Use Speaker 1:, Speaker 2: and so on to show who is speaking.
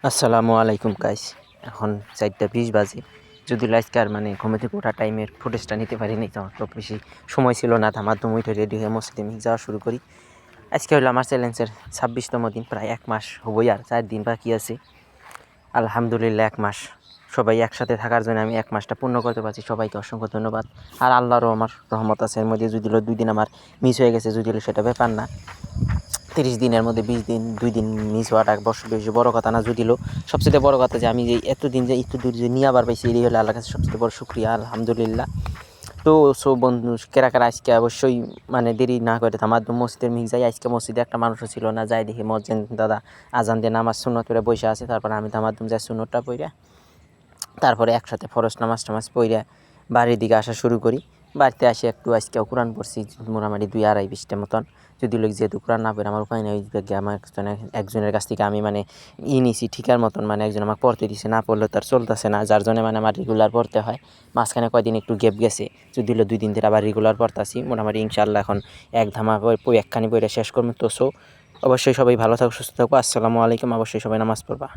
Speaker 1: আসসালামু আলাইকুম গাইস। এখন 4:20 বাজে। যদিও আজকে আর ঘুম থেকে ওঠার টাইমের ফুটেজটা নিতে পারিনি, তো তো বেশি সময় ছিল না। তার উঠে রেডি হয়ে মসজিদে যাওয়া শুরু করি। আজকে হলো আমার চ্যালেঞ্জের 26তম দিন, প্রায় 1 মাস হবই, আর 4 দিন বাকি আছে। আলহামদুলিল্লাহ 1 মাস সবাই একসাথে থাকার জন্য আমি 1 মাসটা পূর্ণ করতে পারছি। সবাইকে অসংখ্য ধন্যবাদ। আর আল্লাহরও আমার রহমত আছে। এর মধ্যে যদিও 2 দিন আমার মিস হয়ে গেছে, যদিও সেটা ব্যাপার না। 30 দিনের মধ্যে 20 দিন 2 দিন মিস হওয়াটা বেশি বড় কথা না। যদিও সবচেয়ে বড় কথা যে আমি যে এতদিন যে একটু দূর যে নিয়ে আবার পাইছি, এই হলো আল্লাহর কাছে সবচেয়ে বড় শুকরিয়া, আলহামদুলিল্লাহ। তো বন্ধু কারা আজকে অবশ্যই দেরি না করে আমার মসজিদের যাই। আজকে মসজিদে একটা মানুষও ছিল না। যাই দেখি মসজিদ দাদা আজান দিয়ে নামাজ সুন্নত করে বসে আছে। তারপর আমি তামাদ্দুম যাই সুন্নতটা পড়ে, তারপরে একসাথে ফরজ নামাজ পড়ে বাড়ির দিকে আসা শুরু করি। বাড়িতে আসি একটু আজকেও কোরআন পড়ছি মোটামুটি 2-2.5 পৃষ্ঠা মতন। যদি যেহেতু কোরআন না পড়ে আমার উপায় নেই, আমার একজনের কাছ থেকে আমি নিছি ঠিকার মতন, একজন আমাকে পড়তে দিছে, না পড়লে তার চলতেছে না, যার জন্য আমার রেগুলার পড়তে হয়। মাঝখানে কয়দিন একটু গ্যাপ গেছে, যদি 2 দিন ধরে আবার রেগুলার পড়তাছি। মোটামুটি ইনশাআল্লাহ এখন এক ধামা একখানি বইটা শেষ করবো। তো অবশ্যই সবাই ভালো থাকো, সুস্থ থাকো। আসসালামু আলাইকুম। অবশ্যই সবাই নামাজ পড়বা।